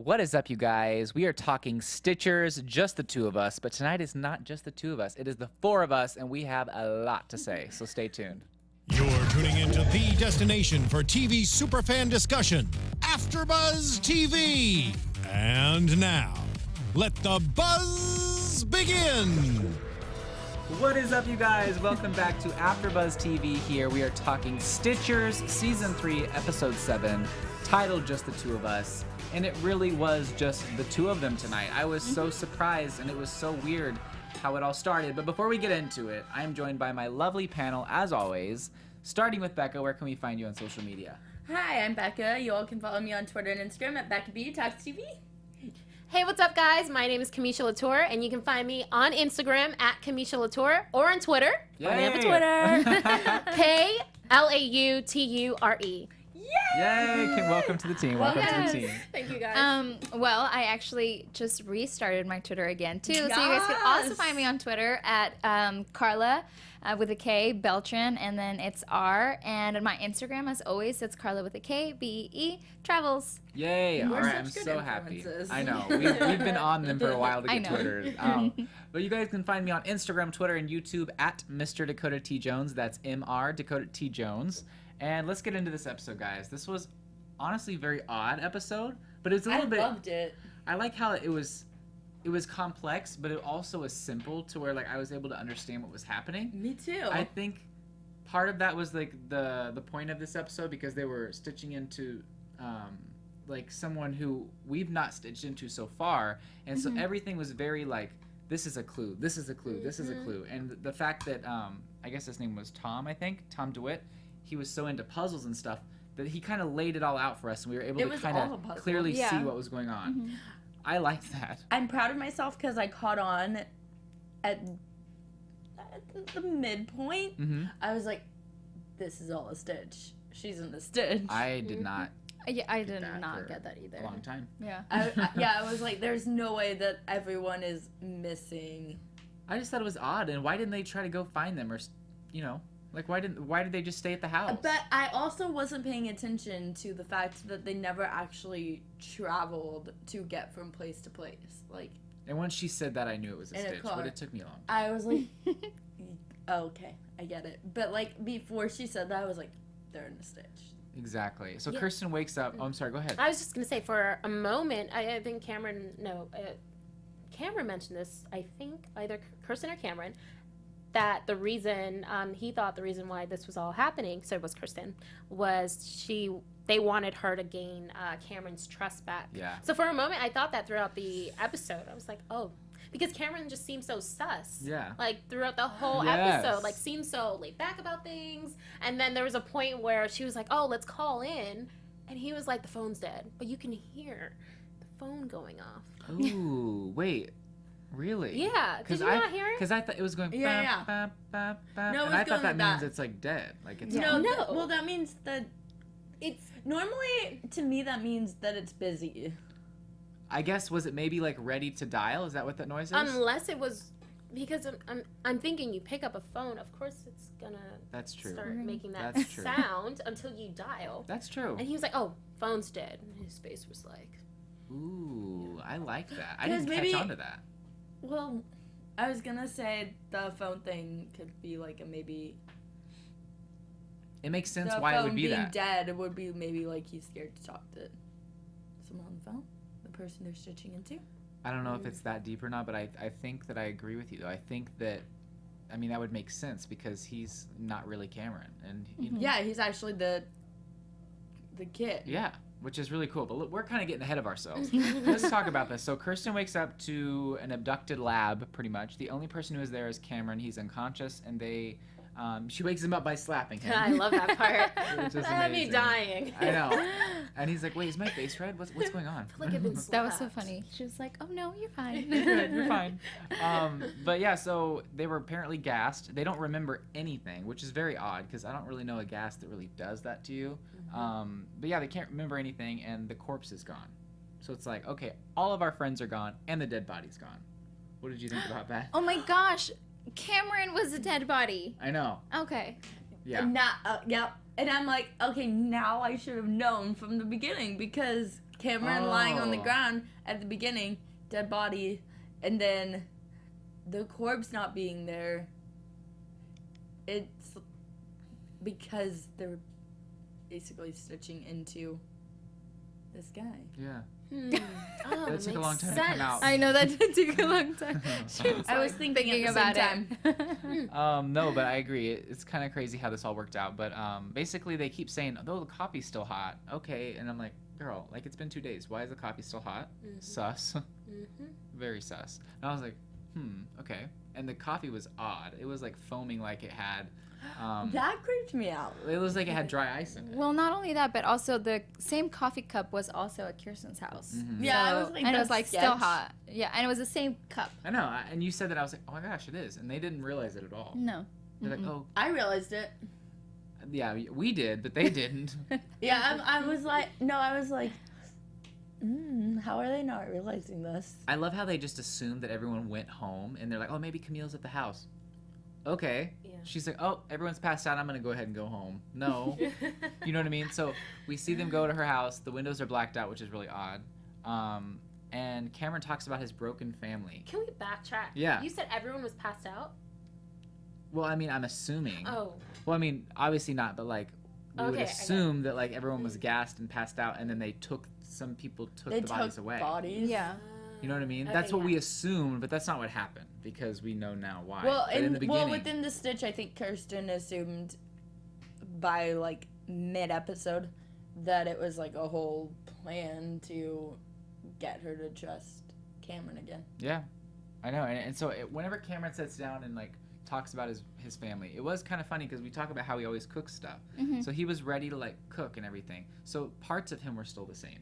What is up, you guys? We are talking Stitchers, just the two of us, but tonight is not just the two of us. It is the four of us, and we have a lot to say, so stay tuned. You're tuning into the destination for TV superfan discussion, AfterBuzz TV. And now, let the buzz begin. What is up, you guys? Welcome back to AfterBuzz TV here. We are talking Stitchers, Season 3, Episode 7, titled Just the Two of Us. And it really was just the two of them tonight. I was so surprised, and it was so weird how it all started. But before we get into it, I am joined by my lovely panel, as always. Starting with Becca, where can we find you on social media? Hi, I'm Becca. You all can follow me on Twitter and Instagram at Becca B Talks TV. Hey, what's up, guys? My name is Kamisha Lauture, and you can find me on Instagram at Kamisha Lauture or on Twitter. Yay! I have a Twitter. KLAUTURE. Yay! Welcome to the team. Welcome to the team. Thank you, guys. Well, I actually just restarted my Twitter again, too. Yes. So you guys can also find me on Twitter at Karla with a K, Beltran, and then it's R. And on my Instagram, as always, it's Karla with a K, B-E-E, Travels. Yay! All right, I'm so happy. I know. We've been on them for a while to get Twitter. But you guys can find me on Instagram, Twitter, and YouTube at Mr. Dakota T. Jones. That's M-R, Dakota T. Jones. And let's get into this episode, guys. This was honestly a very odd episode, but it's a little bit. I loved it. I like how it was complex, but it also was simple to where like I was able to understand what was happening. Me too. I think part of that was like the point of this episode because they were stitching into like someone who we've not stitched into so far, and so everything was very like this is a clue, this is a clue, this is a clue, and the fact that I guess his name was Tom, Tom DeWitt. He was so into puzzles and stuff that he kind of laid it all out for us, and we were able to kind of clearly see what was going on. I liked that. I'm proud of myself because I caught on at the midpoint. I was like, this is all a stitch. She's in the stitch. I did not. Yeah, I did not get that either. A long time. Yeah. I was like, there's no way that everyone is missing. I just thought it was odd, and why didn't they try to go find them, or you know? Like, why did they just stay at the house? But I also wasn't paying attention to the fact that they never actually traveled to get from place to place. Like. And once she said that, I knew it was a stitch, but it took me a long time. I was like, okay, I get it. But, like, before she said that, I was like, they're in a stitch. Exactly. So Kirsten wakes up. Oh, I'm sorry, go ahead. I was just going to say, for a moment, I think Cameron mentioned this, I think, either Kirsten or Cameron, that the reason he thought the reason why this was all happening, so it was Kirsten, was they wanted her to gain Cameron's trust back. Yeah. So for a moment, I thought that throughout the episode, I was like, oh, because Cameron just seemed so sus. Yeah. Like throughout the whole episode, like seemed so laid back about things. And then there was a point where she was like, oh, let's call in, and he was like, the phone's dead, but you can hear the phone going off. Ooh, wait. Really? Yeah. Did you not hear it? Because I thought it was going. Yeah. Bap, bap, bap, No, and I thought that means it's like dead. Like it's. No. Well, that means that it's normally to me that means that it's busy. I guess was it maybe like ready to dial? Is that what that noise is? Unless it was, because I'm thinking you pick up a phone, of course it's gonna. That's true. Start making that That's true. sound until you dial. That's true. And he was like, "Oh, phone's dead." And his face was like. Ooh, I like that. I didn't catch on to that. Well, I was gonna say the phone thing could be like a maybe. It makes sense why it would be that. The phone being dead, it would be maybe like he's scared to talk to someone on the phone, the person they're stitching into. I don't know if it's that deep or not, but I think that I agree with you, though. I think that, I mean, that would make sense because he's not really Cameron. And you know, yeah, he's actually the kid. Yeah. Which is really cool, but look, we're kind of getting ahead of ourselves. Let's talk about this. So Kirsten wakes up to an abducted lab, pretty much. The only person who is there is Cameron. He's unconscious, and she wakes him up by slapping him. I love that part. That had me dying. I know. And he's like, wait, is my face red? What's going on? I feel like I've been slapped. That was so funny. She was like, oh, no, you're fine. You're good, you're fine. But yeah, so they were apparently gassed. They don't remember anything, which is very odd because I don't really know a gas that really does that to you. But yeah, they can't remember anything, and the corpse is gone. So it's like, okay, all of our friends are gone, and the dead body's gone. What did you think about that? Oh my gosh, Cameron was a dead body. I know. Okay. Yeah. Yep. And I'm like, okay, now I should have known from the beginning because Cameron lying on the ground at the beginning, dead body, and then the corpse not being there. It's because they're basically stitching into this guy. Yeah. Oh, That took a long time to come out. I know that did take a long time. I was thinking at the about same it. No, but I agree. It's kind of crazy how this all worked out. But basically, they keep saying, "Oh, the coffee's still hot." Okay, and I'm like, "Girl, like it's been 2 days. Why is the coffee still hot?" Sus. Very sus. And I was like, okay. And the coffee was odd. It was like foaming, like it had. That creeped me out. It was like it had dry ice in it. Well, not only that, but also the same coffee cup was also at Kirsten's house. Yeah, I was So- like, and it was that's like still sketch. hot. Yeah, and it was the same cup. I know. And you said that. I was like, "Oh my gosh, it is." And they didn't realize it at all. No. They're like, "Oh, I realized it. yeah, we did, but they didn't." Yeah, I was like, how are they not realizing this? I love how they just assumed that everyone went home, and they're like, "Oh, maybe Camille's at the house." Okay. Yeah. She's like, "Oh, everyone's passed out. I'm gonna go ahead and go home." No. You know what I mean? So we see them go to her house. The windows are blacked out, which is really odd. And Cameron talks about his broken family. Can we backtrack? Yeah. You said everyone was passed out? Well, I mean, I'm assuming. Oh. Well, I mean, obviously not, but like we would Okay, I get it. assume that like everyone was gassed and passed out, and then some people took They the bodies took away. bodies. Yeah. You know what I mean? Okay, That's what yeah. we assumed, but that's not what happened because we know now why. Well, But in the beginning, within the stitch, I think Kirsten assumed by like mid-episode that it was like a whole plan to get her to trust Cameron again. yeah, I know. And so whenever Cameron sits down and like talks about his family, it was kind of funny because we talk about how he always cooks stuff. So he was ready to like cook and everything. So parts of him were still the same,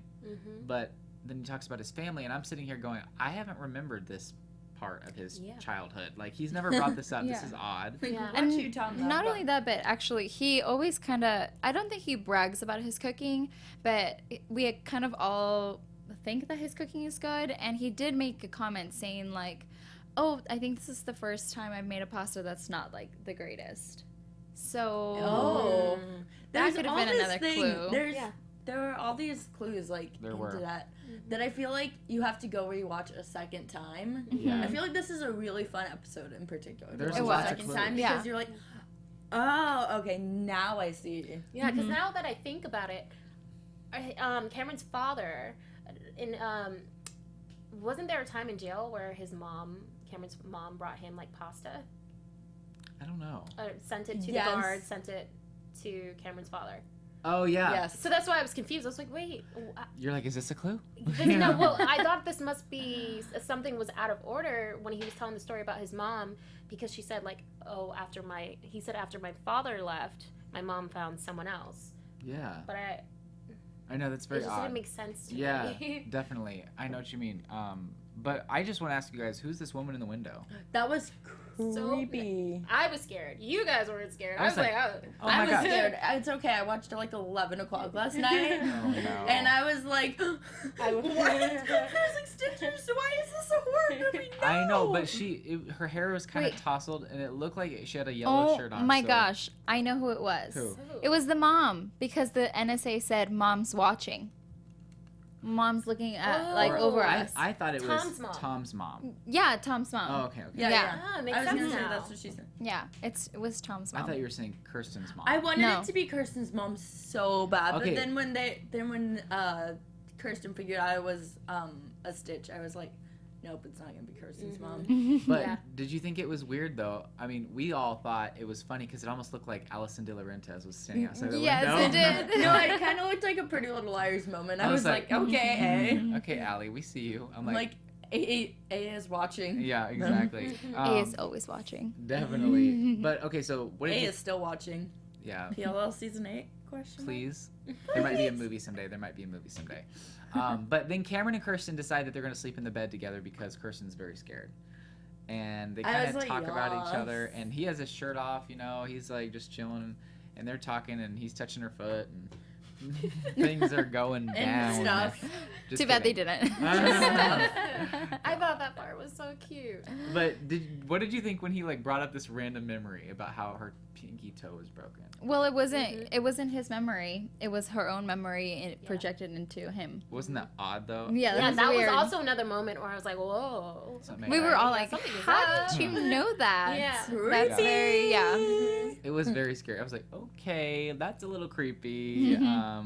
but then he talks about his family, and I'm sitting here going, I haven't remembered this part of his childhood. Like he's never brought this up. This is odd. Yeah. Why don't you tell me that Not about- only that, but actually, he always kind of, I don't think he brags about his cooking, but we kind of all think that his cooking is good. And he did make a comment saying, like, oh, I think this is the first time I've made a pasta that's not, like, the greatest. So, Oh, that There's could have all been this another thing- clue. There were all these clues like There into were. that I feel like you have to go rewatch a second time. Yeah. I feel like this is a really fun episode in particular. to There's watch a a lot of second clues. time Yeah. because you're like, oh, okay, now I see. Yeah, because now that I think about it, Cameron's father, wasn't there a time in jail where Cameron's mom brought him like pasta? I don't know. Sent it to Yes. the guard, sent it to Cameron's father. Oh yeah. Yes. So that's why I was confused. I was like, wait. You're like, is this a clue? No, well, I thought this must be something was out of order when he was telling the story about his mom because she said like, oh, after my father left, my mom found someone else. Yeah. But I know that's it very just odd. didn't make sense to Yeah, me. definitely. I know what you mean. But I just want to ask you guys, who's this woman in the window? That was So- creepy. I was scared. You guys weren't scared. I was like, oh. Oh I my was god. scared. It's okay. I watched it like 11 o'clock last night. Oh no. And I was like, what? I was like, Stitchers, why is this a horror movie? No. I know, but her hair was kind of Wait. tousled, and it looked like she had a yellow shirt on. my so- gosh, I know who it was. Who? It was the mom, because the NSA said mom's watching. Mom's looking at, like, Oh. over I, us. I thought it Tom's was mom. Tom's mom. Yeah, Tom's mom. Oh, okay. Yeah, Yeah. yeah. Ah, it makes I was sense gonna say now. that's what she said. Yeah, it was Tom's I mom. thought you were saying Kirsten's mom. I wanted No. it to be Kirsten's mom so bad, Okay. but then when Kirsten figured out it was a Stitch, I was like, nope, it's not gonna be Kirsten's mom. But Yeah. did you think it was weird though? I mean, we all thought it was funny because it almost looked like Alison De Laurentiis was standing outside the Yes, window. it did. No, it kind of looked like a Pretty Little Liars moment. I I was was like, like, okay, Okay, Allie, we see you. I'm I'm like, like A is watching. yeah, exactly. A is always watching. Definitely. But okay, so what A did you? is still watching. Yeah, PLL season 8? Question mark? please. There might be a movie someday. But then Cameron and Kirsten decide that they're going to sleep in the bed together because Kirsten's very scared. And they I kind was of like, talk about each "Yes." other. And he has his shirt off, he's like just chilling. And they're talking, and he's touching her foot. And things are going And down. stuff. Just Too bad they kidding. didn't. I thought that part was so cute. But what did you think when he like brought up this random memory about how her pinky toe was broken? Well, it wasn't his memory. It was her own memory and it projected into him. Wasn't that odd though? Yeah, Yeah, was that weird. was also another moment where I was like, whoa. Something We were all Yeah, like, something is how up. did you know that? Yeah. That's very, yeah. It was very scary. I was like, okay, that's a little creepy. Yeah.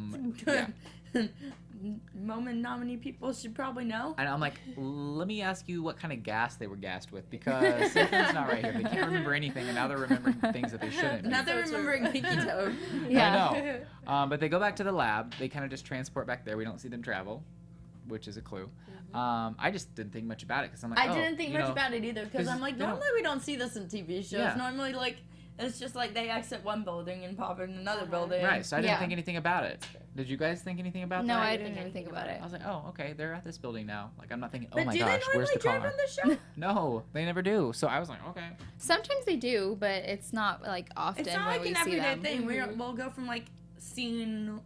Moment not many people should probably know. And I'm like, let me ask you what kind of gas they were gassed with, because something's not right here. They can't remember anything, and now they're remembering things that they shouldn't. Now they're remembering pinky toe. Yeah. I know. But they go back to the lab. They kind of just transport back there. We don't see them travel, which is a clue. I just didn't think much about it because I'm like, I didn't think you much know, about it either because 'cause I'm like, they don't- normally we don't see this in TV shows. Yeah. Normally, like, it's just like they exit one building and pop in another building. Right, so I didn't Yeah. think anything about it. Did you guys think anything about No, that? I didn't even think about it. I was like, oh, okay, they're at this building now. Like, I'm not thinking, oh But my do gosh, they where's normally the drive car? on the show? No, they never do. So I was like, okay. Sometimes they do, but it's not like often It's not when like we an see everyday them. thing. We'll go from like scene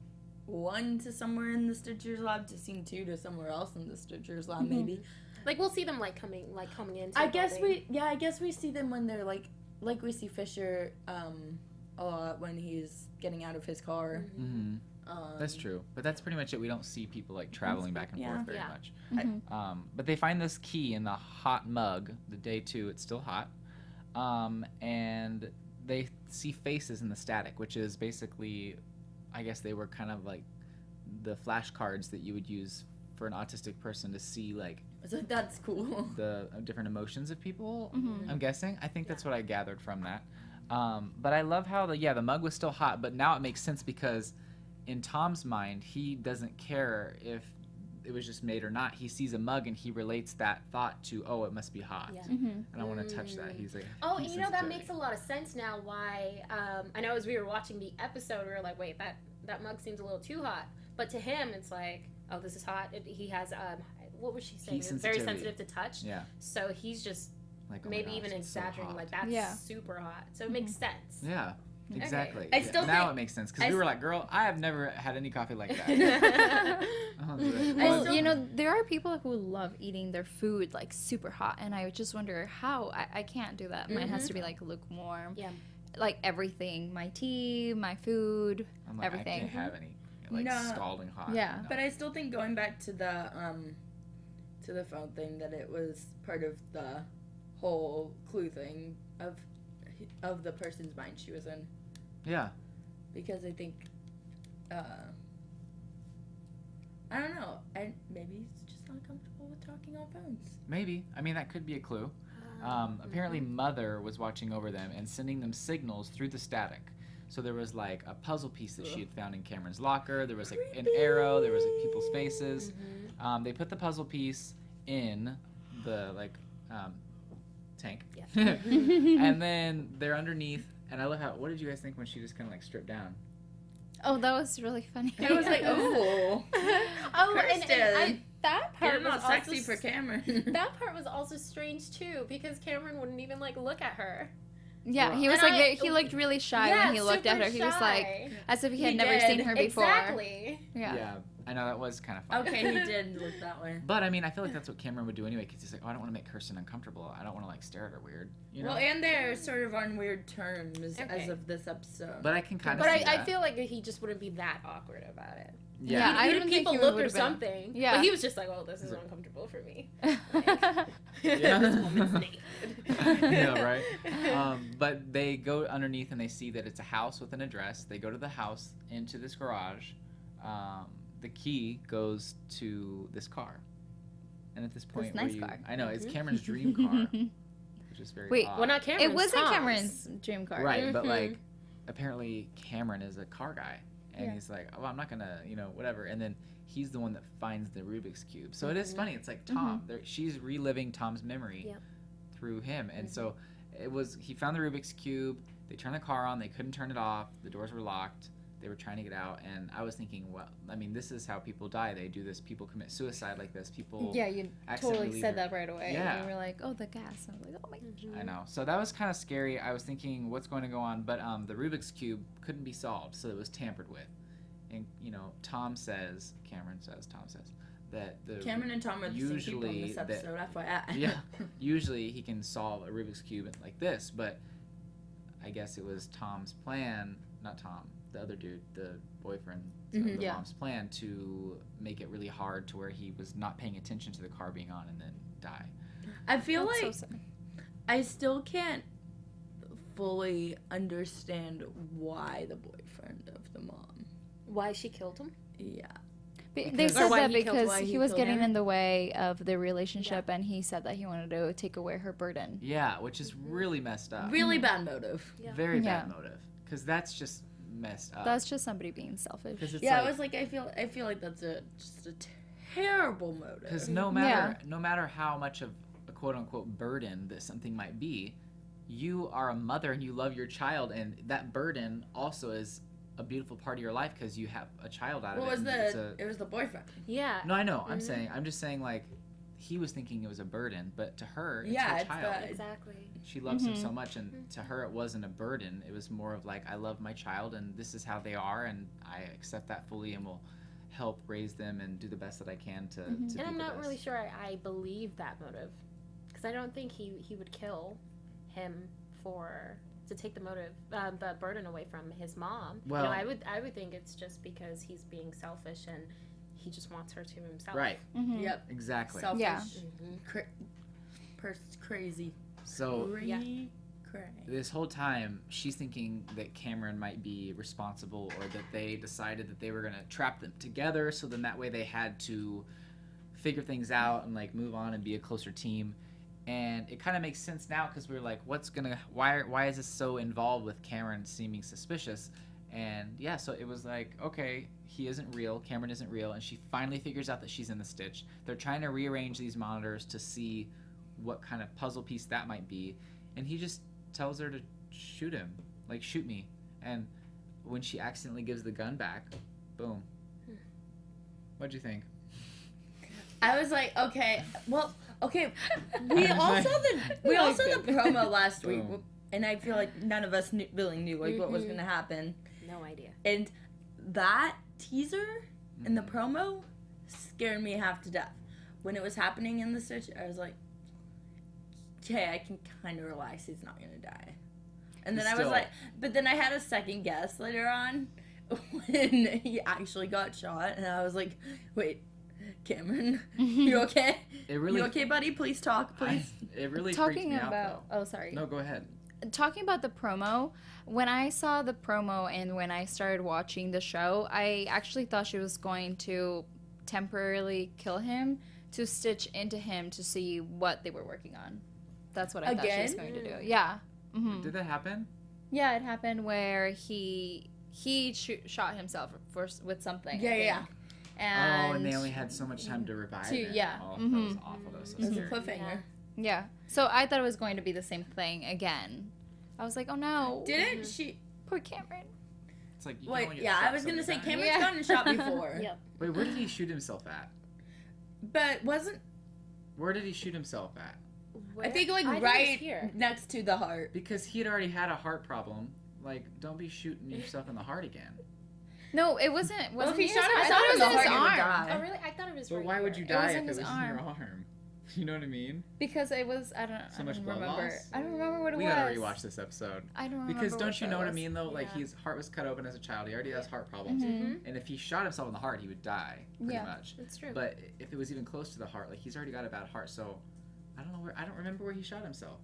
1 to somewhere in the Stitchers lab to scene 2 to somewhere else in the Stitchers lab, maybe. Like we'll see them coming into. I the guess building. I guess we see them when they're like we see Fisher a lot when he's getting out of his car. Mm-hmm. That's true. But that's pretty much it. We don't see people like traveling back and forth very much. But they find this key in the hot mug, the day 2, it's still hot. And they see faces in the static, which is basically, I guess they were kind of like the flashcards that you would use for an autistic person to see like So that's cool. the different emotions of people. I'm guessing. I think that's what I gathered from that. But I love how the mug was still hot, but now it makes sense because in Tom's mind, he doesn't care if it was just made or not. He sees a mug and he relates that thought to, oh, it must be hot. Yeah. And I want to touch that. He's like, Oh, heat and you know that sensitivity. makes a lot of sense now. Why? I know as we were watching the episode, we were like, wait, that mug seems a little too hot. But to him, it's like, oh, this is hot. He has what was she saying? Heat It's very sensitivity. sensitive to touch. Yeah. So he's just Like, oh my maybe gosh, even it's so exaggerating. hot. Like that's Yeah. super hot. So it makes sense. Yeah. Exactly. I still now think- it makes sense I because we were s- like, girl, I have never had any coffee like that. I was like, Well, what? you know, there are people who love eating their food like super hot, and I just wonder how. I can't do that. Mine has to be like lukewarm. Yeah. Like everything, my tea, my food, I'm like, everything. I can't have any like No. scalding hot. Yeah. No. But I still think going back to the phone thing that it was part of the whole clue thing of the person's mind she was in, Yeah. because I think I don't know, maybe he's just not comfortable with talking on phones. Maybe. I mean, that could be a clue. Apparently, Mother was watching over them and sending them signals through the static. So there was like a puzzle piece that she had found in Cameron's locker. There was like an arrow. There was like people's faces. They put the puzzle piece in the tank. Yeah. And then they're underneath. And I love how. What did you guys think when she just kind of like stripped down? Oh, that was really funny. I was like, oh, Oh, Kirsten. that part you're not was sexy also for Cameron. that part was also strange too because Cameron wouldn't even look at her. Yeah, he was And like he looked really shy when he looked at her. He was like shy. as if he had He never did. seen her before. Exactly. Yeah. I know that was kind of fun. Okay, he did look that way. But I mean, I feel like that's what Cameron would do anyway, because he's like, oh, I don't want to make Kirsten uncomfortable. I don't want to like stare at her weird. You know. Well, and they're sort of on weird terms as Okay. of this episode. But I can kind of. But see I that. feel like he just wouldn't be that awkward about it. Yeah, Yeah. I He'd even think people he look or would've been. something. Yeah. But he was just like, oh, this is uncomfortable for me. Yeah. This woman's naked. Yeah, right. But they go underneath and they see that it's a house with an address. They go to the house into this garage. The key goes to this car, and at this point, nice where car. I know it's Cameron's dream car, which is very Wait, odd. Well, not Cameron's. It wasn't Tom's. Cameron's dream car. Right, but Mhm. like apparently Cameron is a car guy, and Yeah. he's like, oh, I'm not gonna, whatever. And then he's the one that finds the Rubik's cube. So it is funny. It's like Tom. She's reliving Tom's memory Yep. through him, and so he found the Rubik's cube. They turned the car on. They couldn't turn it off. The doors were locked. They were trying to get out, and I was thinking, well, I mean, this is how people die. They do this. People commit suicide like this. People. Yeah, you accidentally totally leave said their- that right away. Yeah. And you were like, oh, the gas. And I was like, oh my gosh. I know. So that was kind of scary. I was thinking, what's going to go on? But the Rubik's cube couldn't be solved, so it was tampered with. and Tom says that the Cameron and Tom are the same people in this episode, FYI. yeah, usually he can solve a Rubik's Cube like this, but I guess it was Tom's plan, not Tom, the other dude, the boyfriend, the mom's plan to make it really hard to where he was not paying attention to the car being on and then die. I feel That's like so sad. I still can't fully understand why the boyfriend of the mom. Why she killed him? Yeah. They Because- said Or why that he killed- because why he he was killed getting her? in the way of the relationship, and he said that he wanted to take away her burden. Yeah, which is really messed up. Really bad motive. Yeah. Very bad Yeah. motive, because that's just messed up. That's just somebody being selfish. 'Cause it's Yeah, like, I was like, I feel like that's just a terrible motive. because no matter how much of a quote unquote burden that something might be, you are a mother and you love your child, and that burden also is a beautiful part of your life because you have a child out of What it. was and it's a- it was the boyfriend. Yeah. No, I know. I'm just saying like he was thinking it was a burden, but to her, it's Yeah, her it's child. Exactly. She loves him so much, and to her, it wasn't a burden. It was more of like, I love my child, and this is how they are, and I accept that fully, and will help raise them and do the best that I can to And be I'm the not best. really sure I believe that motive, because I don't think he would kill him to take the burden away from his mom. Well- I would think it's just because he's being selfish and he just wants her to himself. Right. Mhm. Yep. Exactly. Selfish. Yeah. Crazy. So Yeah. Crazy. this whole time, she's thinking that Cameron might be responsible, or that they decided that they were gonna trap them together. So then that way they had to figure things out and like move on and be a closer team. And it kind of makes sense now because we're like, why is this so involved with Cameron seeming suspicious? And yeah, so it was like, okay, he isn't real, Cameron isn't real, and she finally figures out that she's in the Stitch. They're trying to rearrange these monitors to see what kind of puzzle piece that might be, and he just tells her to shoot him, like, shoot me. And when she accidentally gives the gun back, boom. What'd you think? I was like, okay, well, okay. We all saw the promo last week, Boom. and I feel like none of us really knew like what was gonna happen. No idea. And that teaser in the promo scared me half to death. When it was happening in the Stitch, I was like, okay, I can kind of relax. He's not gonna die. And then I was Still- like, but then I had a second guess later on when he actually got shot, and I was like, wait, Cameron, you okay? It really, You okay, buddy? Please talk, please. it really freaked Talking me out, about, though. oh sorry. No, go ahead. Talking about the promo, when I saw the promo and when I started watching the show, I actually thought she was going to temporarily kill him to stitch into him to see what they were working on. That's what I thought she was Again? going to do. Yeah. Mm-hmm. Did that happen? Yeah, it happened where he shot himself with something. I Yeah. think. And and they only had so much time to revive To- him. yeah. Oh, that was awful. That was so It was a scary. cliffhanger. yeah. So I thought it was going to be the same thing again. I was like, oh no. Didn't she? Poor Cameron. It's like, you can Wait, only get yeah, shot I was so gonna many say times. Cameron's Yeah. gotten shot before. Yep. Wait, where did he shoot himself at? But wasn't Where did he shoot himself at? I think like I think it was right here. next to the heart. Because he had already had a heart problem. Like, don't be shooting yourself in the heart again. No, it wasn't. Well, if wasn't he shot I himself thought it in was the in his heart, he would arm. die. Oh, really? I thought it was But right why would you here. die was if in it was his in your arm. arm? You know what I mean? Because it was, I don't So much blood remember. loss? I don't remember what it We was. gotta rewatch this episode. I don't remember. Because don't you know what I that mean, though? Like, Yeah. his heart was cut open as a child. He already has heart problems. Mhm. And if he shot himself in the heart, he would die, pretty Yeah. much. That's true. But if it was even close to the heart, like, he's already got a bad heart. So, I don't remember where he shot himself.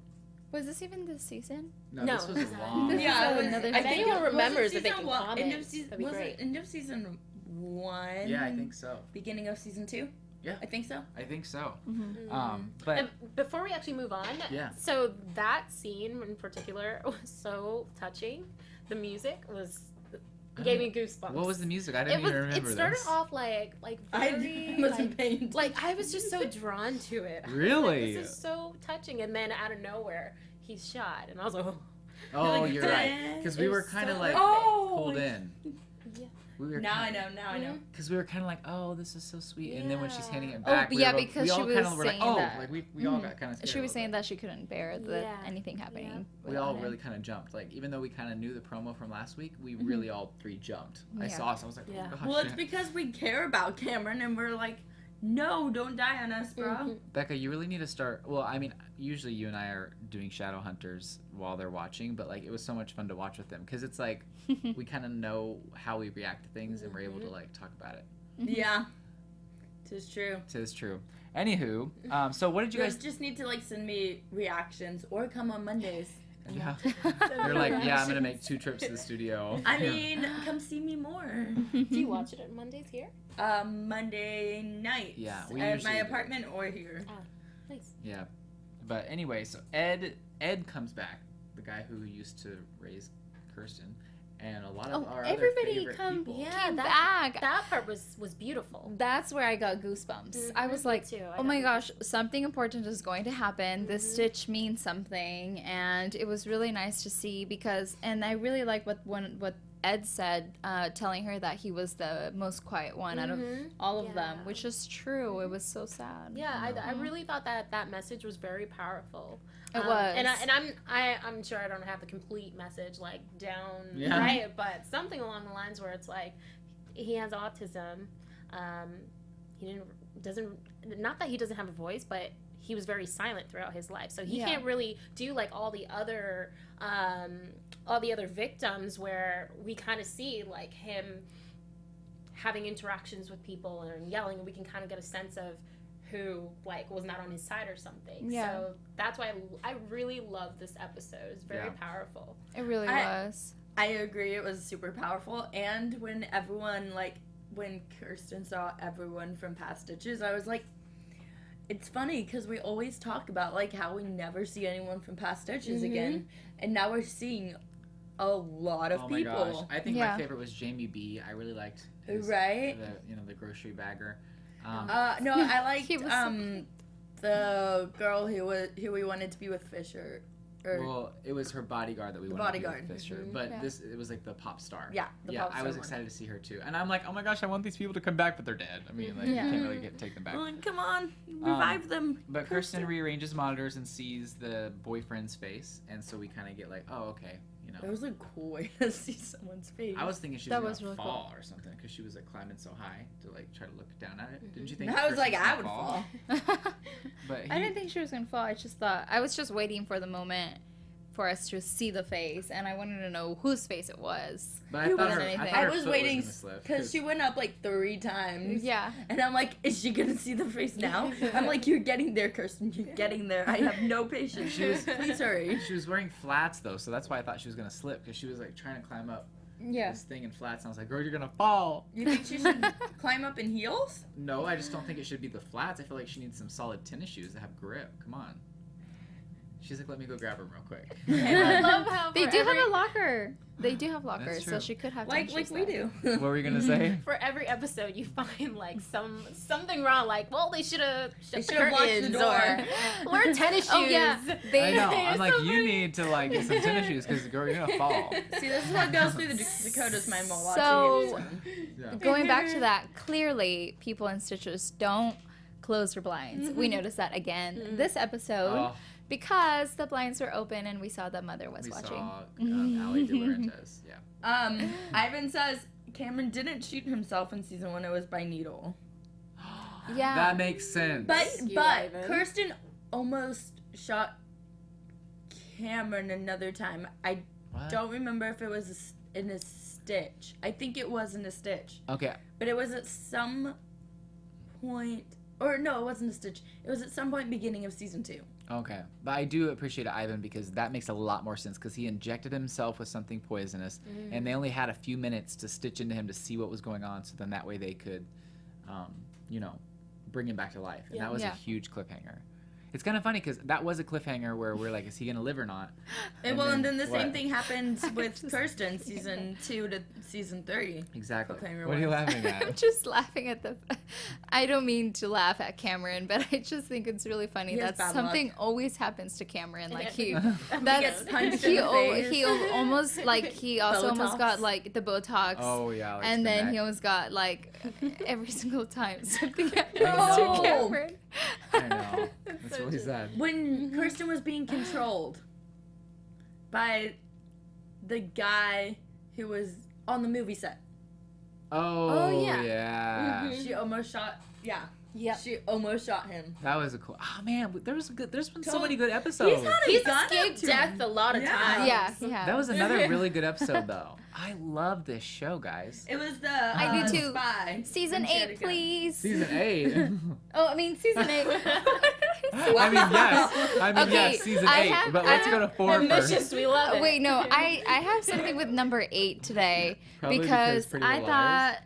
Was this even this season? No, No. this was a long... This Yeah, is it was, another I thing. think anyone it was remembers it that they season can one, comment, end of season, that'd be was great. it end of season 1? Yeah, I think so. Beginning of season 2? Yeah. I think so. I think so. Mm-hmm. But And before we actually move on, Yeah. so that scene in particular was so touching. The music gave me goosebumps. what was the music? I didn't even remember It started this. off like I very wasn't paying like I was just so drawn to it. I was like, Really? this is so touching, and then out of nowhere he's shot, and I was like, oh. Oh, Like, you're right. Because we It were was kind of so like Oh! pulled in. Yeah. Now I know. Because we were kind of like, oh, this is so sweet. And then when she's handing it back, because we all she was kind of were like, saying oh, that. like we all got kind of scared. She was saying that she couldn't bear anything happening. We all really kind of jumped. Like, even though we kind of knew the promo from last week, we really all three jumped. I saw us. I was like, oh, gosh. Well, it's because we care about Cameron and we're like, no, don't die on us, bro. Becca, you really need to start. Well, I mean, usually you and I are doing shadow hunters while they're watching, but like it was so much fun to watch with them because it's like we kind of know how we react to things and we're able to like talk about it. Yeah, tis true. Tis true. Anywho, so what did you guys just need to like send me reactions or come on Mondays. Yeah. They're like, yeah, I'm gonna make 2 trips to the studio. I mean, come see me more. Do you watch it on Mondays here? Monday nights. Yeah, we at usually my do. apartment or here. Nice. Yeah, but anyway, so Ed comes back, the guy who used to raise Kirsten, and a lot of our everybody other favorite people. came back. That part was beautiful. That's where I got goosebumps. I was like, oh my gosh, something important is going to happen. This stitch means something. And it was really nice to see because, and I really like what Ed said, telling her that he was the most quiet one out of all of them, which is true. It was so sad. Yeah, I really thought that message was very powerful. It was. And I'm sure I don't have the complete message like down right, but something along the lines where it's like he has autism. Not that he doesn't have a voice, but he was very silent throughout his life, so he can't really do like all the other victims where we kind of see like him having interactions with people and yelling, and we can kind of get a sense of who like was not on his side or something. Yeah. So that's why I really love this episode. It's very powerful. It really was. I agree. It was super powerful. And when everyone when Kirsten saw everyone from past Stitches, I was like, it's funny because we always talk about like how we never see anyone from past Stitches again, and now we're seeing a lot of people. Oh my gosh! I think my favorite was Jamie B. I really liked his, the grocery bagger. No, I liked the girl who we wanted to be with Fisher. Well, it was her bodyguard that we wanted to be with Fisher, but it was like the pop star. Yeah, pop star I was excited to see her too, and I'm like, oh my gosh, I want these people to come back, but they're dead. I mean, like, you can't really take them back. Well, come on, revive them. But Kirsten rearranges monitors and sees the boyfriend's face, and so we kind of get like, oh, okay, you know. It was a cool way to see someone's face. I was thinking she was gonna really fall or something because she was like climbing so high to like try to look down at it. Didn't you think? I was like, Kirsten's I would gonna fall. But I didn't think she was gonna fall. I was just waiting for the moment for us to see the face, and I wanted to know whose face it was. But I thought I was waiting because because she went up like 3 times. Yeah. And I'm like, is she gonna see the face now? I'm like, you're getting there, Kirsten. You're getting there. I have no patience. Please hurry. She was wearing flats though, so that's why I thought she was gonna slip because she was like trying to climb up this thing in flats, and I was like, girl, you're gonna fall. You think she should climb up in heels? No, I just don't think it should be the flats. I feel like she needs some solid tennis shoes that have grip. Come on. She's like, let me go grab them real quick. I love how they do have a locker. They do have lockers, so she could have like we do. What were you gonna say? For every episode, you find like something wrong. Like, well, they should have locked the door. Or wear tennis shoes. Oh yeah, I know. I'm like, you need to like get some tennis shoes because girl, you're gonna fall. See, this is what goes through the Dakota's mind while watching So, it. going back to that, clearly people in Stitchers don't close their blinds. We noticed that again this episode. Because the blinds were open and we saw the mother was watching. We saw Ali De Laurentiis, Ivan says Cameron didn't shoot himself in season 1. It was by needle. Yeah. That makes sense. But Ivan. Kirsten almost shot Cameron another time. I don't remember if it was in a stitch. I think it was in a stitch. Okay. But it was at some point... Or no, it wasn't a stitch. It was at some point beginning of season 2. Okay. But I do appreciate Ivan because that makes a lot more sense because he injected himself with something poisonous and they only had a few minutes to stitch into him to see what was going on, so then that way they could, bring him back to life. And that was a huge cliffhanger. It's kind of funny because that was a cliffhanger where we're like, is he gonna live or not? And then the what? same thing happened with Kirsten, season 2 to season 3. Exactly. Cliffhanger What are you was. laughing I'm at? just laughing at the. I don't mean to laugh at Cameron, but I just think it's really funny He has that bad something luck. always happens to Cameron. Like He that's gets punched in the face. he almost like he also almost Botox. got like the Botox. Oh yeah. Like And the then neck. he almost got like every single time something happens know. to Cameron. I know. That's really sad. When Kirsten was being controlled by the guy who was on the movie set. Oh yeah. yeah. She almost shot, Yep. she almost shot him. That was a cool. Oh man, there's been so Totally- many good episodes. He's had a He's gun up escaped to death him. a lot of Yeah. times. Yeah, yeah. That was another really good episode though. I love this show, guys. It was the I do too. Spy. Season when she had 8, a gun. please. Season 8. Oh, I mean season 8. I mean yes. Okay, Yes, season I 8. have- But I let's go to have 4 first. Ambitious, we love it. Wait, no, I have something with number 8 today Probably because Pretty I Little thought Liars.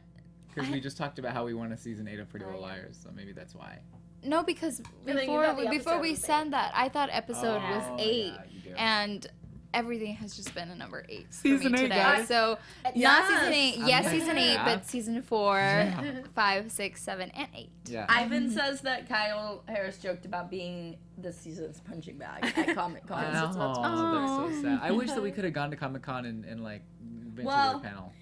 Because we just talked about how we want a season 8 of Pretty Little Liars, so maybe that's why. no, because then you before thought the before episode we was said that, I thought episode Oh, was 8, yeah, you do. and everything has just been a number 8 Season for me 8, today. guys. So Yes. not season 8, yes, I'm season like, 8, yeah. but season 4, Yeah. 5, 6, 7, and 8. Yeah. Ivan says that Kyle Harris joked about being this season's punching bag at Comic Con. I know. That's so sad. I wish that we could have gone to Comic Con and like been Well, to their panel.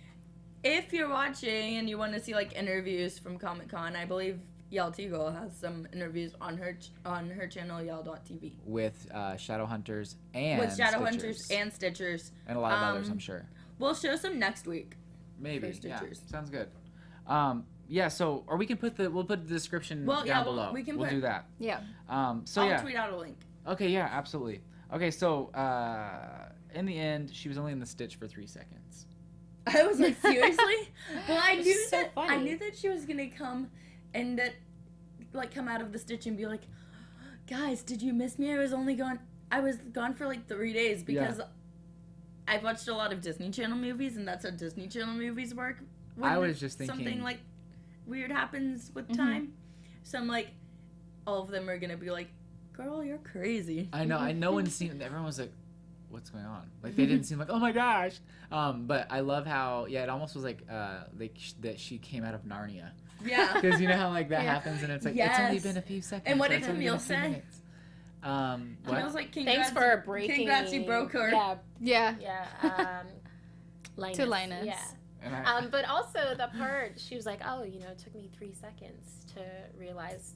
If you're watching and you want to see like interviews from Comic Con, I believe Yell Teagle has some interviews on her channel Yell.tv With Shadowhunters and with Shadowhunters Stitchers. and Stitchers. And a lot of others, I'm sure. We'll show some next week. Maybe. for Yeah. Stitchers. Sounds good. Yeah. So, or we can we'll put the description Well, down yeah, below. we can We'll put- do that. Yeah. So I'll yeah. tweet out a link. Okay. Yeah. Absolutely. Okay. So in the end, she was only in the Stitch for 3 seconds. I was like, seriously? Well, I It's knew so that I funny. knew that she was gonna come and that come out of the Stitch and be like, guys, did you miss me? I was gone for like 3 days because I've watched a lot of Disney Channel movies, and that's how Disney Channel movies work. When I was just thinking- something like weird happens with time. So I'm like, all of them are gonna be like, girl, you're crazy. I know. No one seemed. Everyone was like, "What's going on?" Like they didn't seem like, "Oh my gosh." But I love how it almost was like that she came out of Narnia. Yeah. Because you know how like that Yeah. happens and it's like it's only Yes. been a few seconds. And what or did it's only been Camille a few say? minutes. And I was What? like, congrats, Thanks for breaking. Congrats, you broke her. Yeah, Yeah. yeah. Linus. To Linus. Yeah. And I, But also the part she was like, oh, it took me 3 seconds to realize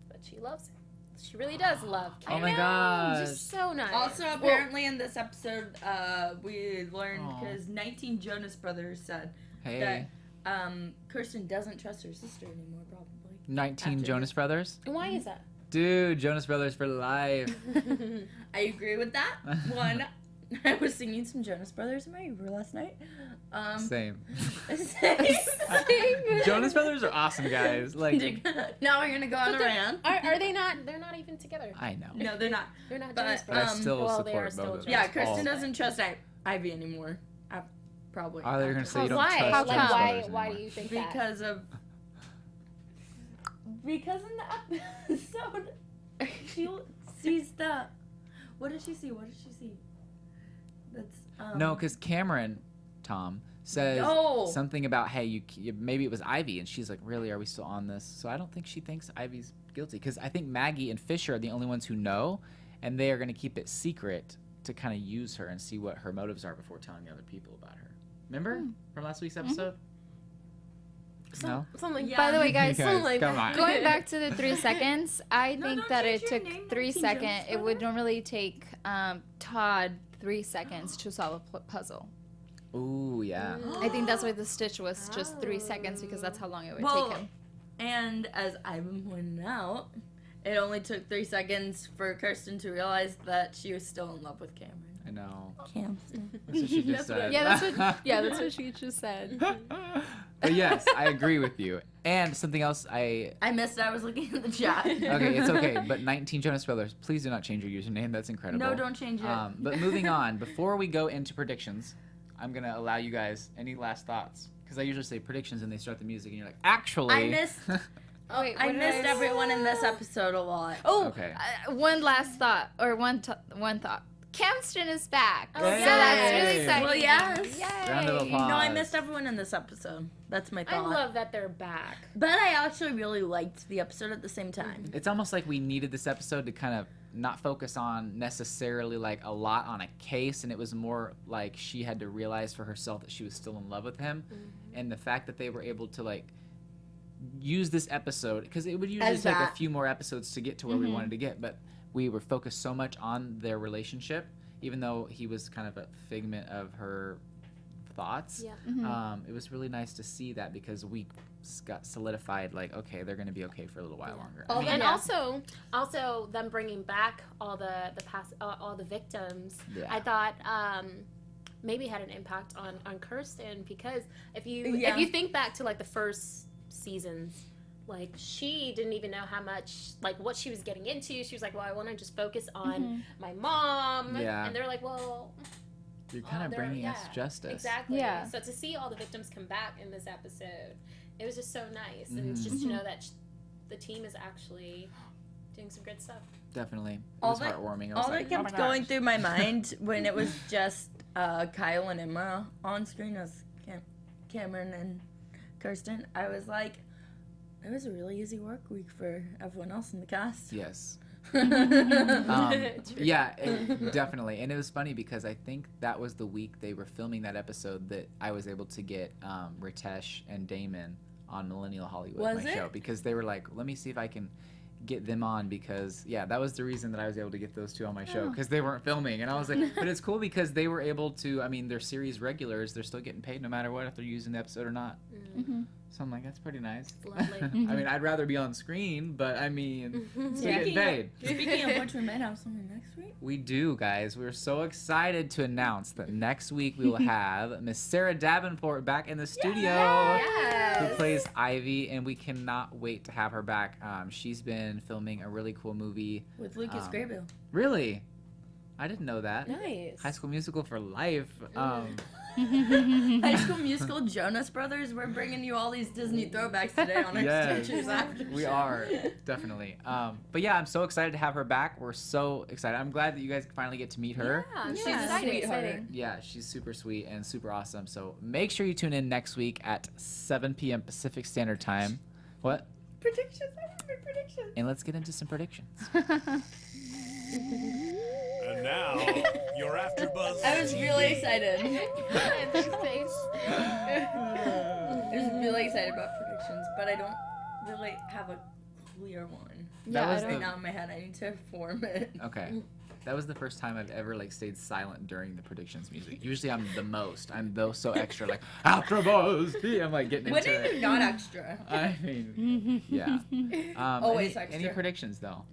that she loves him. She really does love Oh Cameron. my gosh. Just so nice. Also, apparently in this episode, we learned Aw. because 19 Jonas Brothers said hey, that Kirsten doesn't trust her sister anymore, probably. 19 after Jonas Brothers. Why is that? Dude, Jonas Brothers for life. I agree with that. One, I was singing some Jonas Brothers in my Uber last night. Same. Same. Jonas Brothers are awesome guys. Like Now we're gonna go on a rant. Are they not? They're not even together. I know. No, they're not. They're not But, Jonas But I Brothers. still well, they support are still both of them. Yeah, Jonas Kirsten all. doesn't trust Ivy anymore. Probably. Oh, they're gonna say you don't why? trust How Jonas come? Why? Brothers Why anymore. do you think that? Because in the episode, she sees the. What did she see? That's No, because Cameron, Tom, says No. something about, hey, maybe it was Ivy, and she's like, really, are we still on this? So I don't think she thinks Ivy's guilty, because I think Maggie and Fisher are the only ones who know, and they are going to keep it secret to kind of use her and see what her motives are before telling the other people about her. Remember from last week's episode? No? Something. Yeah. By the way, guys, Guys, come on. going back to the 3 seconds, I No, think don't that change it your took name, 3 19 seconds. Jonas It would normally take Todd 3 seconds to solve a puzzle. Ooh, yeah. I think that's why the Stitch was just 3 seconds because that's how long it would Well, take him. And as Ivan pointed out, it only took 3 seconds for Kirsten to realize that she was still in love with Cameron. I know. Cameron. That's what she just said. Yeah, that's what she just said. But yes, I agree with you. And something else I missed it. I was looking at the chat. Okay, it's okay. But 19 Jonas Brothers, please do not change your username. That's incredible. No, don't change it. But moving on, before we go into predictions, I'm going to allow you guys any last thoughts. Because I usually say predictions and they start the music and you're like, actually. I missed Oh, Wait, I what did missed I- everyone in this episode a lot. Oh, Okay. one last thought, or one thought. Kirsten is back. Oh, So yay. that's really exciting. Well, yes. Yay. Round of applause. No, I missed everyone in this episode. That's my I thought. love that they're back. But I actually really liked the episode at the same time. It's almost like we needed this episode to kind of not focus on necessarily like a lot on a case, and it was more like she had to realize for herself that she was still in love with him, and the fact that they were able to like use this episode, because it would usually As take a that. few more episodes to get to where we wanted to get, but we were focused so much on their relationship, even though he was kind of a figment of her thoughts. Yeah. It was really nice to see that, because we got solidified like, okay, they're going to be okay for a little while longer. I mean, And Yeah. also them bringing back all the past all the victims. Yeah. I thought maybe had an impact on Kirsten, because if you Yeah. think back to like the first seasons, like she didn't even know how much, like what she was getting into. She was like, well, I want to just focus on my mom. Yeah. And they're like, well, you're kind of they're- bringing us yeah, justice. exactly. Yeah. So to see all the victims come back in this episode, it was just so nice, and Mhm. just to know that the team is actually doing some good stuff. Definitely. It All was that- heartwarming. I was All like, that oh my kept going gosh. through my mind when it was just Kyle and Emma on screen as Cameron and Kirsten, I was like, it was a really easy work week for everyone else in the cast. Yes. True. Yeah, definitely. And it was funny because I think that was the week they were filming that episode that I was able to get Ritesh and Damon on Millennial Hollywood, Was my it? show, because they were like, let me see if I can get them on, because that was the reason that I was able to get those two on my show, because they weren't filming. And I was like, but it's cool because they were able to, I mean, they're series regulars, they're still getting paid no matter what, if they're using the episode or not. So I'm like, that's pretty nice. Lovely. I mean, I'd rather be on screen, but I mean, still getting paid. Speaking of which, we might have something next week. We do, guys. We're so excited to announce that next week we will have Miss Sarah Davenport back in the studio, who plays Ivy, and we cannot wait to have her back. She's been filming a really cool movie. With Lucas Graybill. Really? I didn't know that. Nice. High School Musical for life. High School Musical, Jonas Brothers. We're bringing you all these Disney throwbacks today on our Yes. Stitchers After We Show. are, definitely. But yeah, I'm so excited to have her back. We're so excited. I'm glad that you guys finally get to meet her. Yeah, She's Yeah, a exciting, sweetheart. exciting. Yeah, she's super sweet and super awesome. So make sure you tune in next week at 7 p.m. Pacific Standard Time. What? Predictions. I have my predictions. And let's get into some predictions. And now, your AfterBuzz I was TV. really excited. Thanks. I was really excited about predictions, but I don't really have a clear one. That was I Right don't- now in my head, I need to form it. Okay. That was the first time I've ever like stayed silent during the predictions music. Usually I'm the most. I'm so extra, like AfterBuzz TV. I'm like getting When into are it. you not extra? I mean, yeah. Always any extra. predictions though?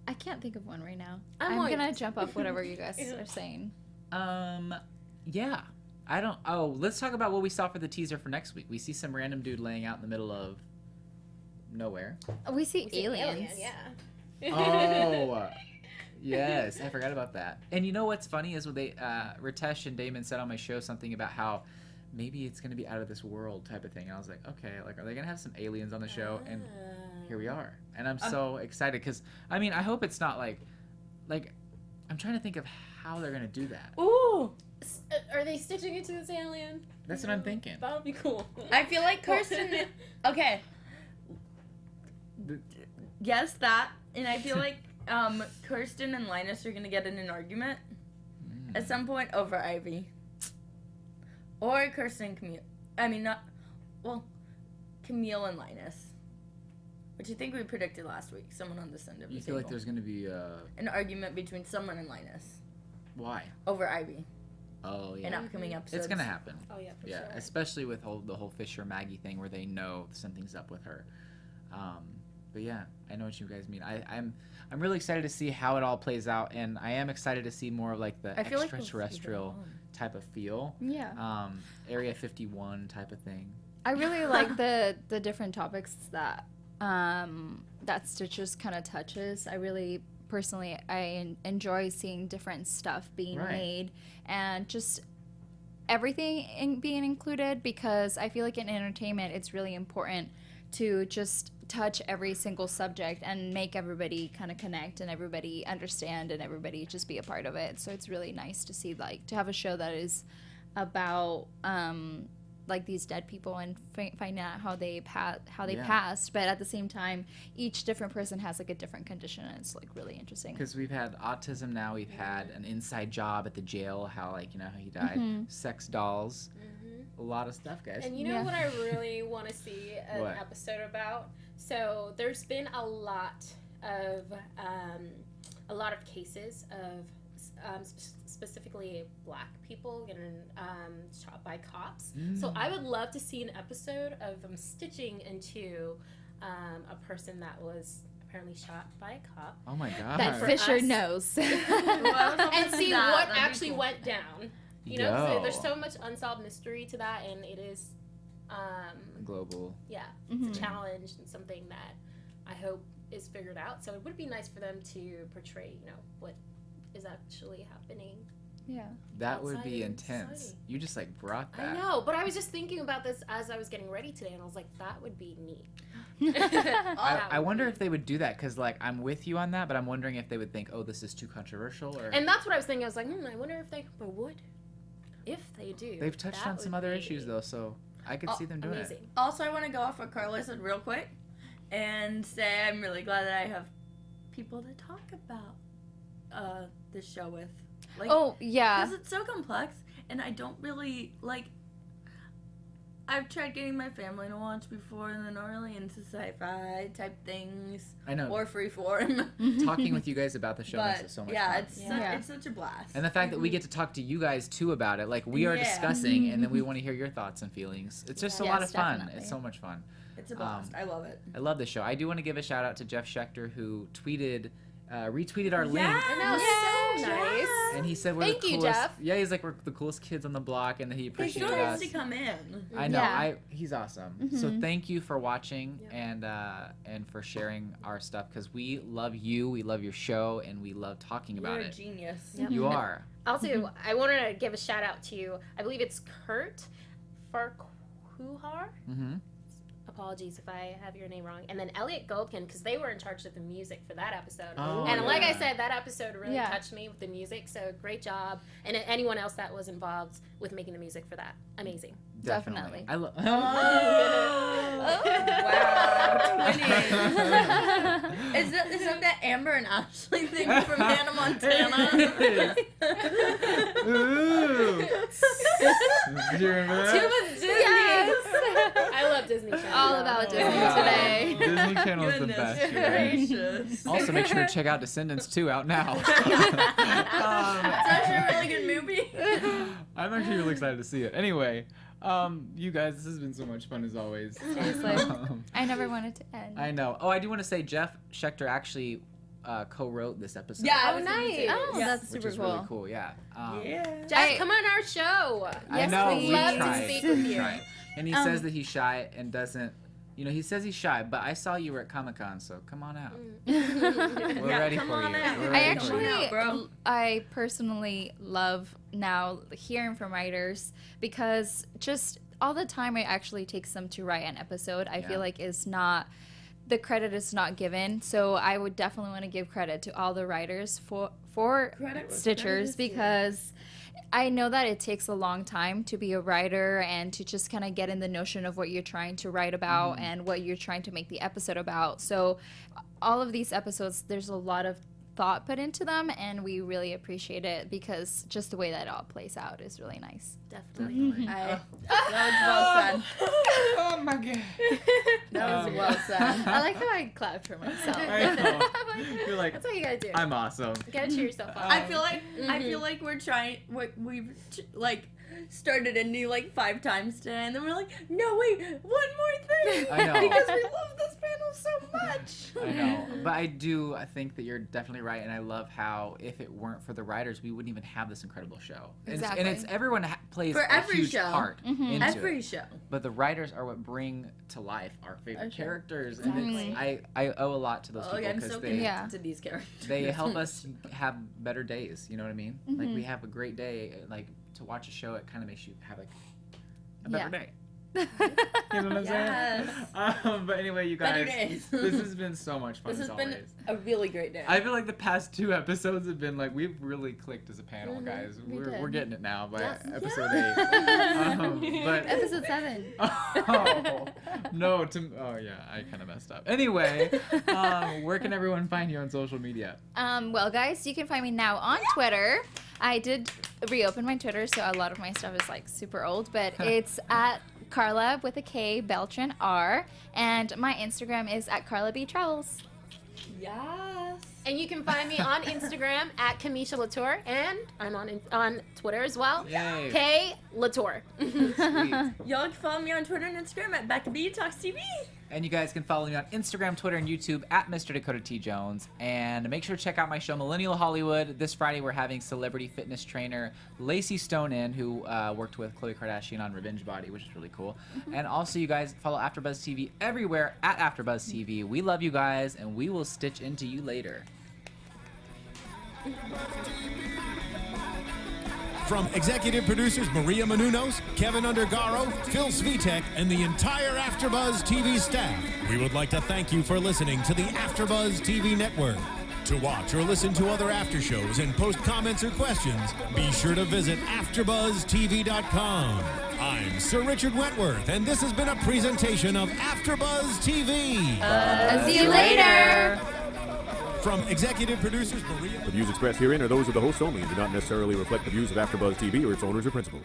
I can't think of one right now. I'm I'm like- gonna jump off whatever you guys are saying. Yeah. I don't. Oh, let's talk about what we saw for the teaser for next week. We see some random dude laying out in the middle of nowhere. We see We see aliens. yeah. Oh, yes, I forgot about that. And you know what's funny is when they Ritesh and Damon said on my show something about how maybe it's gonna be out of this world type of thing. And I was like, okay, like are they gonna have some aliens on the show? And here we are. And I'm so excited because I mean I hope it's not like I'm trying to think of how they're gonna do that. Ooh, Are they stitching into this alien? That's what I'm thinking. That would be cool. I feel like Kirsten. Okay. Yes, that, and I feel like Kirsten and Linus are gonna get in an argument at some point over Ivy, or Kirsten and Camille. I mean, not well, Camille and Linus, which I think we predicted last week. Someone on this end of the You feel like table. there's gonna be An argument between someone and Linus why? over Ivy Oh in yeah. upcoming episodes. It's gonna happen. Oh yeah, for Yeah, sure. especially with the whole Fisher Maggie thing where they know something's up with her. But yeah, I know what you guys mean. I'm really excited to see how it all plays out, and I am excited to see more of like the I feel like we'll see extraterrestrial them type of feel. Yeah. Area 51 type of thing. I really like the different topics that that Stitchers kind of touches. I really personally enjoy seeing different stuff being Right. made and just everything being included, because I feel like in entertainment it's really important to just touch every single subject and make everybody kind of connect and everybody understand and everybody just be a part of it. So it's really nice to see, like, to have a show that is about like these dead people and finding out how they passed, but at the same time each different person has like a different condition, and it's like really interesting because we've had autism, now we've had an inside job at the jail, how, like, you know, how he died, sex dolls, a lot of stuff, guys. And you know what I really want to see an episode about? So there's been a lot of cases of specifically black people getting shot by cops. So I would love to see an episode of them stitching into a person that was apparently shot by a cop. Oh my god. that Fisher knows. And see what actually went down. You know, so there's so much unsolved mystery to that, and it is global. Yeah, it's a challenge and something that I hope is figured out. So it would be nice for them to portray, you know, what is actually happening. Yeah. That would be in intense. society. You just, like, brought that. I know, but I was just thinking about this as I was getting ready today, and I was like, that would be neat. I wonder if they would do that, because, like, I'm with you on that, but I'm wondering if they would think, oh, this is too controversial, or... And that's what I was thinking. I was like, I wonder if they would. If they do. They've touched on some other issues, though, so I could see them doing it. Also, I want to go off what Karla said real quick and say I'm really glad that I have people to talk about this show with. Like, oh, yeah. Because it's so complex, and I don't really, like, I've tried getting my family to watch before, and they're not really into sci-fi type things. I know. Or Freeform. Talking with you guys about the show makes it so much fun. It's such a blast. And the fact that we get to talk to you guys, too, about it. Like, we are discussing, and then we want to hear your thoughts and feelings. It's just a lot of fun. Definitely. It's so much fun. It's a blast. I love it. I love the show. I do want to give a shout out to Jeff Schechter, who retweeted our link. I know, so nice. And he said we're Thank the you, coolest. Jeff. Yeah, he's like, we're the coolest kids on the block, and that he appreciated He us. still to come in. I know. Yeah. He's awesome. So thank you for watching and for sharing our stuff, because we love you, we love your show, and we love talking about You're it. a genius. Yep. You are. Also, I wanted to give a shout out to, I believe it's Kurt Farquhar. Apologies if I have your name wrong. And then Elliot Goldkin, because they were in charge of the music for that episode. Oh, and like I yeah. said, that episode really touched me with the music. So great job. And anyone else that was involved with making the music for that, amazing. Definitely. I love. Wow. Is that that Amber and Ashley thing from Hannah Montana? Ooh. Did you remember that? Too much Disney. Yes. I love Disney Channel. All about Disney today. Disney Channel is the best. You're right. Gracious. Also, make sure to check out Descendants 2 out now. It's actually a really good movie. I'm actually really excited to see it. Anyway, you guys, this has been so much fun as always. Seriously. I never wanted to end. I know. Oh, I do want to say Jeff Schechter actually co-wrote this episode. Yeah, Oh, nice. Oh, that's which super is cool. really cool. Yeah. Jeff, come on our show. I Yes, know. please. We Love to tried. speak with We you. tried. And he says that he's shy and doesn't. You know, he says he's shy, but I saw you were at Comic-Con, so come on out. We're ready come for on you. out. We're I ready for you. actually, I personally love now hearing from writers, because just all the time it actually takes them to write an episode, I feel like is not, the credit is not given. So I would definitely want to give credit to all the writers for Stitchers, because I know that it takes a long time to be a writer and to just kind of get in the notion of what you're trying to write about and what you're trying to make the episode about. So all of these episodes, there's a lot of thought put into them, and we really appreciate it, because just the way that it all plays out is really nice. Definitely. That was well said. Oh my god. That was well said. I like how I clapped for myself. I know. You're like, That's what you gotta do. I'm awesome. You gotta cheer yourself up. I feel like we're trying. We've like started a new like 5 times today, and then we're like, no wait, one more thing. I know. Because we love this panel so much. I know, but I think that you're definitely right, and I love how if it weren't for the writers, we wouldn't even have this incredible show. Exactly. And it's everyone plays For a every huge show. part into Every it. show. But the writers are what bring to life our favorite characters, and Exactly. I owe a lot to those people, I'm because so they connected to these characters. they help us have better days. You know what I mean? Like we have a great day. Like to watch a show, it kind of makes you have a better day. You know what I'm saying? But anyway, you Better guys, days. this has been so much fun This as has been always. a really great day. I feel like the past 2 episodes have been like we've really clicked as a panel, guys. We're getting it now by episode 8. But Episode 7. oh no, yeah, I kind of messed up. Anyway, where can everyone find you on social media? Well, guys, you can find me now on Twitter. I did reopen my Twitter, so a lot of my stuff is like super old, but it's at Karla with a K, Beltran R, and my Instagram is at Karla B Travels. Yes. And you can find me on Instagram at Kamisha Lauture, and I'm on Twitter as well. Yay. K Lauture. Sweet. Y'all can follow me on Twitter and Instagram at Becca B Talks TV. And you guys can follow me on Instagram, Twitter, and YouTube at Mr. Dakota T. Jones. And make sure to check out my show, Millennial Hollywood. This Friday, we're having celebrity fitness trainer Lacey Stone in, who worked with Khloe Kardashian on Revenge Body, which is really cool. And also, you guys follow AfterBuzz TV everywhere at AfterBuzz TV. We love you guys, and we will stitch into you later. From executive producers Maria Menounos, Kevin Undergaro, Phil Svitek, and the entire AfterBuzz TV staff, we would like to thank you for listening to the AfterBuzz TV network. To watch or listen to other after shows and post comments or questions, be sure to visit AfterBuzzTV.com. I'm Sir Richard Wentworth, and this has been a presentation of AfterBuzz TV. See you later. From executive producers Maria... The views expressed herein are those of the hosts only and do not necessarily reflect the views of AfterBuzz TV or its owners or principals.